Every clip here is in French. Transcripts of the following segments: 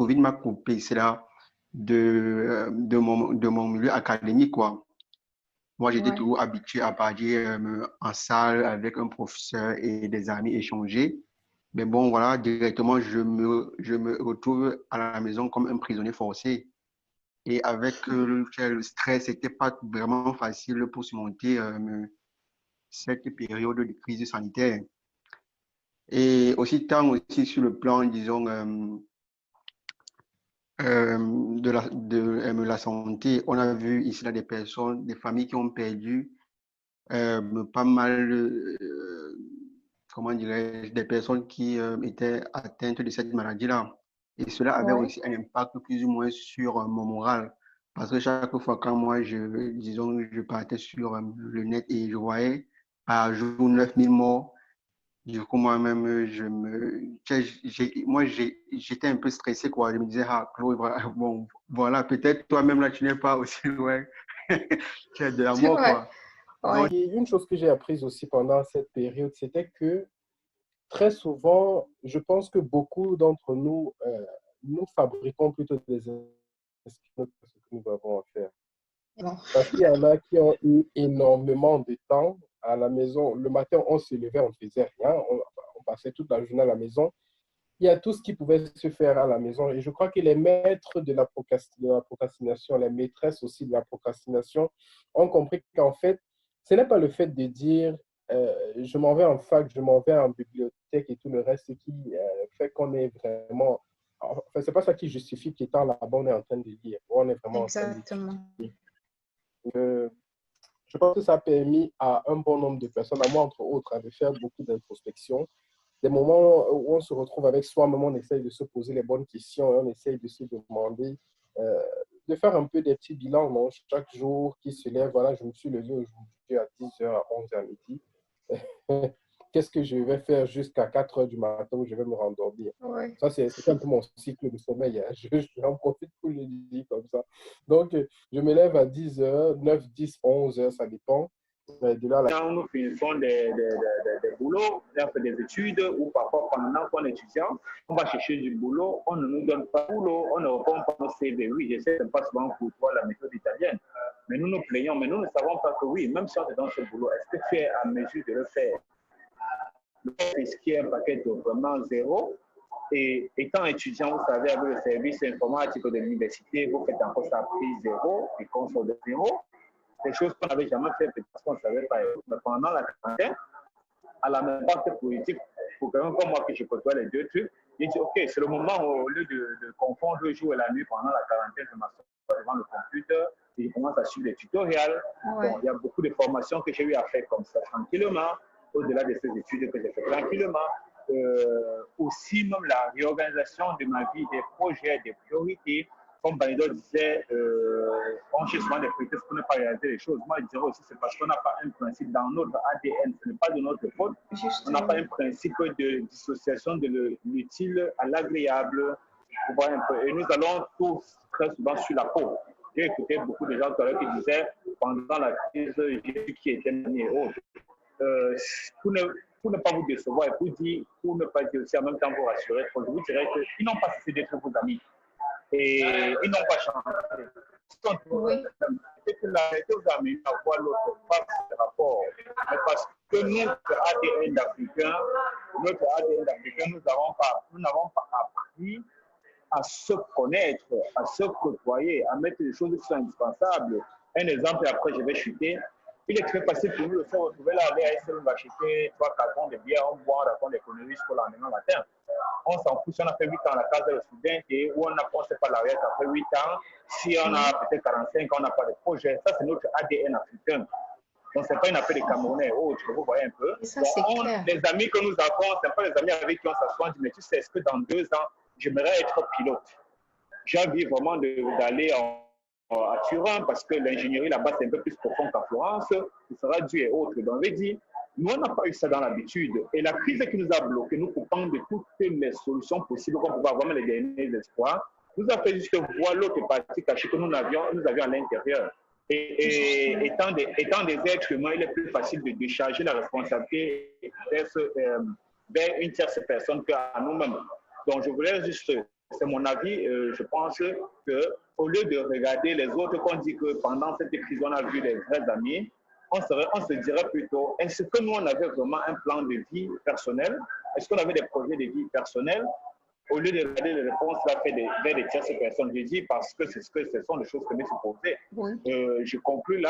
Covid m'a coupé cela de mon milieu académique, quoi. Moi, j'étais Ouais. toujours habitué à partir en salle avec un professeur et des amis échanger. Mais bon, voilà, directement, je me retrouve à la maison comme un prisonnier forcé. Et avec le stress, c'était pas vraiment facile pour surmonter cette période de crise sanitaire. Et aussi, tant aussi sur le plan, disons, la santé, on a vu ici là des personnes, des familles qui ont perdu pas mal, comment dirais-je, des personnes qui étaient atteintes de cette maladie-là. Et cela avait Ouais. aussi un impact plus ou moins sur mon moral. Parce que chaque fois quand moi, disons, je partais sur le net et je voyais par jour 9000 morts, du coup, moi-même, j'étais un peu stressé, quoi. Je me disais, ah, Chloé, bon, voilà, peut-être toi-même, là, tu n'es pas aussi loin. Tu es de la mort, Ouais. quoi. Ouais. Donc, Et une chose que j'ai apprise aussi pendant cette période, c'était que très souvent, je pense que beaucoup d'entre nous, nous fabriquons plutôt des excuses pour ce que nous avons à faire. Bon. Parce qu'il y en a qui ont eu énormément de temps à la maison. Le matin, on se levait, on ne faisait rien, on passait toute la journée à la maison. Il y a tout ce qui pouvait se faire à la maison. Et je crois que les maîtres de la procrastination, les maîtresses aussi de la procrastination, ont compris qu'en fait, ce n'est pas le fait de dire je m'en vais en fac, je m'en vais en bibliothèque et tout le reste qui fait qu'on est vraiment. Enfin, c'est pas ça qui justifie qu'étant là-bas, on est en train de lire. On est vraiment en train Exactement. d'étudier. Je pense que ça a permis à un bon nombre de personnes, à moi entre autres, de faire beaucoup d'introspection. Des moments où on se retrouve avec soi-même, on essaye de se poser les bonnes questions, et on essaye de se demander, euh, de faire un peu des petits bilans, non? Chaque jour qui se lève, voilà, je me suis levé aujourd'hui à 10h, à 11h à midi. Qu'est-ce que je vais faire jusqu'à 4h du matin où je vais me rendormir? Ouais. Ça, c'est un peu mon cycle de sommeil. Hein. J'en profite pour le dire comme ça. Donc, je me lève à 10h, 9, 10, 11h, ça dépend. De là, Quand nous finissons des boulots, des études, ou parfois pendant qu'on est étudiant, on va chercher du boulot, on ne nous donne pas de boulot, on ne répond pas au CV. Oui, j'essaie de ne pas souvent pour toi la méthode italienne, mais nous nous plaignons, mais nous ne savons pas que oui, même si on est dans ce boulot, est-ce que tu es à mesure de le faire? Le risquer un paquet de vraiment zéro. Et étant étudiant, vous savez, avec le service informatique de l'université, vous faites encore ça à prix zéro et console de zéro. Des choses qu'on n'avait jamais fait parce qu'on ne savait pas. Mais pendant la quarantaine, à la même part politique, pour quelqu'un comme moi que je côtoie les deux trucs, il dit ok, c'est le moment où, au lieu de confondre le jour et la nuit pendant la quarantaine, je m'assois devant le computer et je commence à suivre des tutoriels. Ouais. Bon, il y a beaucoup de formations que j'ai eu à faire comme ça tranquillement, au-delà de ces études que j'ai fait tranquillement. Aussi, même la réorganisation de ma vie, des projets, des priorités. Comme Banido disait, on cherche souvent des priorités pour ne pas réaliser les choses. Moi, je dirais aussi c'est parce qu'on n'a pas un principe dans notre ADN, ce n'est pas de notre faute. On n'a pas un principe de dissociation de l'utile à l'agréable. Et nous allons tous très souvent sur la peau. J'ai écouté beaucoup de gens qui disaient pendant la crise, Jésus qui était né et autres. Pour ne pas vous décevoir et pour ne pas dire aussi en même temps vous rassurer, je vous dirais qu'ils n'ont pas cessé d'être vos amis. Et ils n'ont pas changé. Oui. C'est que la réalité vous a amené à voir l'autre face de rapport. Mais parce que notre ADN d'Africain, nous n'avons pas appris à se connaître, à se côtoyer, à mettre les choses qui sont indispensables. Un exemple, et après je vais chuter. Il est très facile pour nous de se retrouver là, aller à SL, on va acheter 3 cartons de bière, on boit, on raconte l'économie jusqu'au lendemain matin. On s'en fout si on a fait 8 ans à la case de student et où on ne sait pas l'arrière après 8 ans. Si on a peut-être 45 ans, on n'a pas de projet. Ça, c'est notre ADN africain. Donc, ce n'est pas une affaire de Camerounais ou autre, vous voyez un peu. Ça, c'est clair. Les amis que nous avons, ce n'est pas les amis avec qui on s'assoit, on dit, mais tu sais, est-ce que dans 2 ans, j'aimerais être pilote? J'ai envie vraiment d'aller à Turin parce que l'ingénierie là-bas, c'est un peu plus profond qu'à Florence. Ce sera dû et autres. Donc, on veut dire, nous, on n'a pas eu ça dans l'habitude. Et la crise qui nous a bloqués, nous coupant de toutes les solutions possibles qu'on pouvait avoir, même les derniers espoirs, nous a fait juste voir l'autre partie cachée que nous avions à l'intérieur. Et étant des êtres humains, il est plus facile de décharger la responsabilité vers une tierce personne qu'à nous-mêmes. Donc, je voulais juste c'est mon avis, je pense qu'au lieu de regarder les autres qu'on dit que pendant cette crise, on a vu des vrais amis, on se dirait plutôt, est-ce que nous, on avait vraiment un plan de vie personnel? Est-ce qu'on avait des projets de vie personnels? Au lieu de regarder les réponses là, vers des tierces personnes, je dis parce que ce sont des choses que je me suis posées. Oui. Je conclue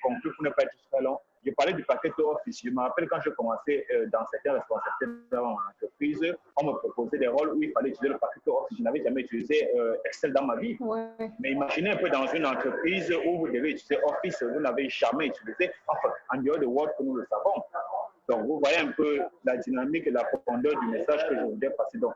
pour ne pas être très long. Je parlais du paquet Office. Je me rappelle quand je commençais dans certaines responsabilités dans l'entreprise, on me proposait des rôles où il fallait utiliser le paquet Office. Je n'avais jamais utilisé Excel dans ma vie. Ouais. Mais imaginez un peu dans une entreprise où vous devez utiliser Office, vous n'avez jamais utilisé, enfin, en dehors de Word que nous le savons. Donc, vous voyez un peu la dynamique et la profondeur du message que je voulais passer. Donc,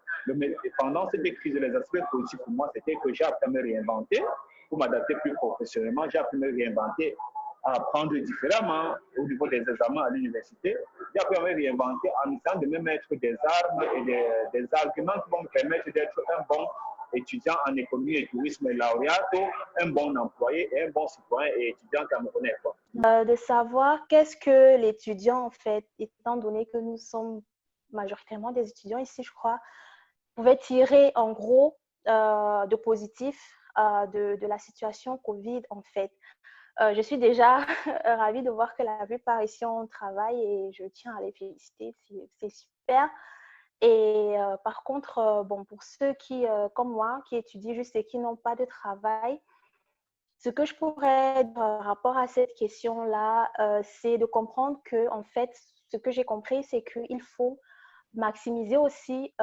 pendant cette crise, les aspects positifs pour moi, c'était que j'ai appris à me réinventer pour m'adapter plus professionnellement. J'ai appris à me réinventer, à apprendre différemment au niveau des examens à l'université. J'ai appris à me réinventer en essayant de me mettre des armes et des arguments qui vont me permettre d'être un bon étudiant en économie et tourisme et lauréato, un bon employé et un bon citoyen et étudiant camerounais. De savoir qu'est-ce que l'étudiant, en fait, étant donné que nous sommes majoritairement des étudiants ici, je crois, pouvait tirer en gros de positif de la situation Covid, en fait. Je suis déjà ravie de voir que la plupart ici on travaille et je tiens à les féliciter, c'est super. Et par contre, bon, pour ceux qui, comme moi, qui étudient juste et qui n'ont pas de travail, ce que je pourrais dire par rapport à cette question-là, c'est de comprendre que, en fait, ce que j'ai compris, c'est qu'il faut maximiser aussi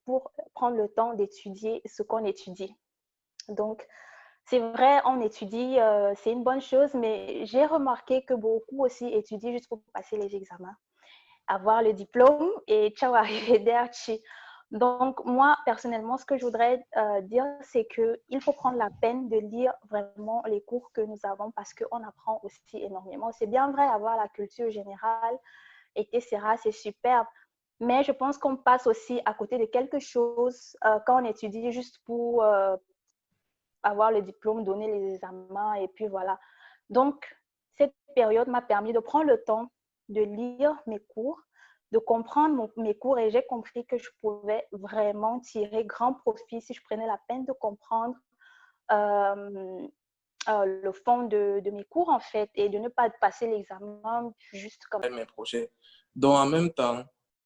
pour prendre le temps d'étudier ce qu'on étudie. Donc, c'est vrai, on étudie, c'est une bonne chose, mais j'ai remarqué que beaucoup aussi étudient juste pour passer les examens, avoir le diplôme et ciao, arrivederci. Donc, moi, personnellement, ce que je voudrais dire, c'est qu'il faut prendre la peine de lire vraiment les cours que nous avons parce qu'on apprend aussi énormément. C'est bien vrai, avoir la culture générale, etc., c'est superbe. Mais je pense qu'on passe aussi à côté de quelque chose quand on étudie juste pour avoir le diplôme, donner les examens et puis voilà. Donc, cette période m'a permis de prendre le temps de lire mes cours, de comprendre mes cours et j'ai compris que je pouvais vraiment tirer grand profit si je prenais la peine de comprendre le fond de mes cours en fait et de ne pas passer l'examen juste comme mes projets. Donc en même temps,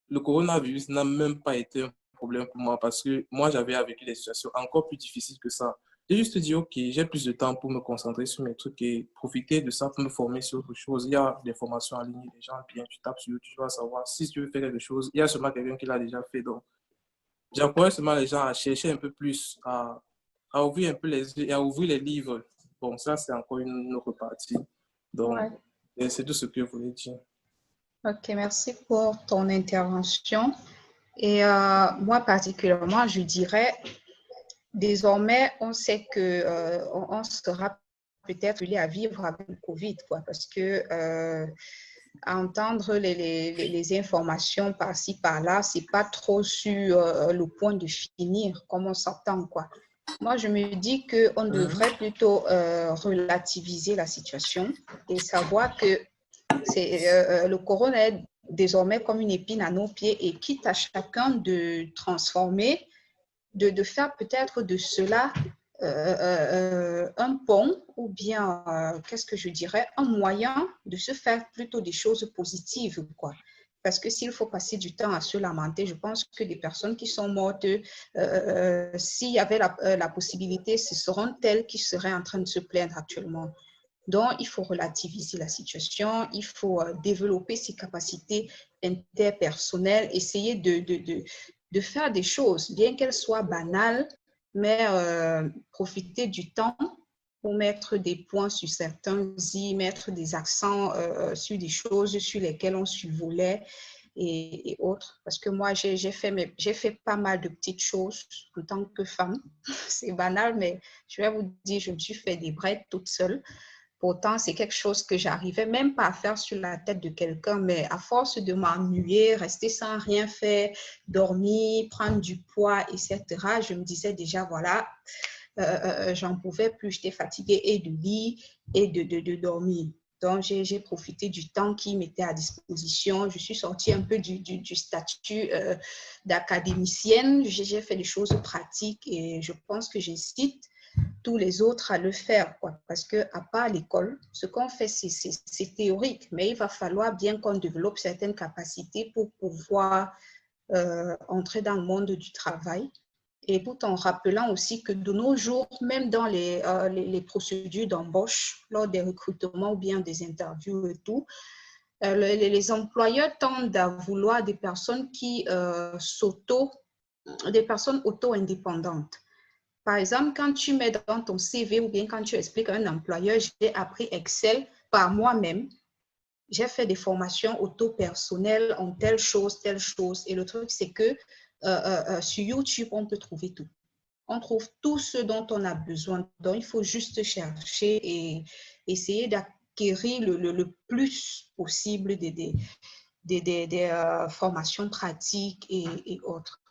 le coronavirus n'a même pas été un problème pour moi parce que moi j'avais vécu des situations encore plus difficiles que ça. J'ai juste dit ok, j'ai plus de temps pour me concentrer sur mes trucs et profiter de ça pour me former sur autre chose. Il y a des formations en ligne, des gens bien, tu tapes sur YouTube, tu vas savoir si tu veux faire quelque chose. Il y a seulement quelqu'un qui l'a déjà fait. Donc j'encourage seulement les gens à chercher un peu plus, à ouvrir un peu les yeux et à ouvrir les livres. Bon, ça c'est encore une autre partie. Donc c'est tout ce que je voulais dire. Ok, merci pour ton intervention. Et moi particulièrement, je dirais, désormais, on sait que on sera peut-être lié à vivre avec le Covid, quoi, parce que à entendre les informations par-ci, par-là, c'est pas trop sur le point de finir comme on s'attend, quoi. Moi, je me dis qu'on devrait plutôt relativiser la situation et savoir que le corona est désormais comme une épine à nos pieds et quitte à chacun de transformer, de faire peut-être de cela un pont ou bien, qu'est-ce que je dirais, un moyen de se faire plutôt des choses positives, quoi. Parce que s'il faut passer du temps à se lamenter, je pense que des personnes qui sont mortes, s'il y avait la possibilité, ce seront elles qui seraient en train de se plaindre actuellement. Donc, il faut relativiser la situation, il faut développer ses capacités interpersonnelles, essayer de faire des choses, bien qu'elles soient banales, mais profiter du temps pour mettre des points sur certains i, mettre des accents sur des choses sur lesquelles on survolait et autres. Parce que moi, j'ai fait pas mal de petites choses en tant que femme. C'est banal, mais je vais vous dire, je me suis fait des breaks toute seule. Pourtant, c'est quelque chose que j'arrivais même pas à faire sur la tête de quelqu'un, mais à force de m'ennuyer, rester sans rien faire, dormir, prendre du poids, etc., je me disais déjà, voilà, j'en pouvais plus, j'étais fatiguée et de lire et de dormir. Donc, j'ai profité du temps qui m'était à disposition. Je suis sortie un peu du statut d'académicienne. J'ai fait des choses pratiques et je pense que j'incite tous les autres à le faire, quoi. Parce qu'à part l'école, ce qu'on fait, c'est théorique, mais il va falloir bien qu'on développe certaines capacités pour pouvoir entrer dans le monde du travail. Et tout en rappelant aussi que de nos jours, même dans les procédures d'embauche, lors des recrutements ou bien des interviews et tout, les employeurs tendent à vouloir des personnes qui des personnes auto-indépendantes. Par exemple, quand tu mets dans ton CV ou bien quand tu expliques à un employeur, j'ai appris Excel par moi-même, j'ai fait des formations auto-personnelles en telle chose. Et le truc, c'est que sur YouTube, on peut trouver tout. On trouve tout ce dont on a besoin. Donc, il faut juste chercher et essayer d'acquérir le plus possible des formations pratiques et autres.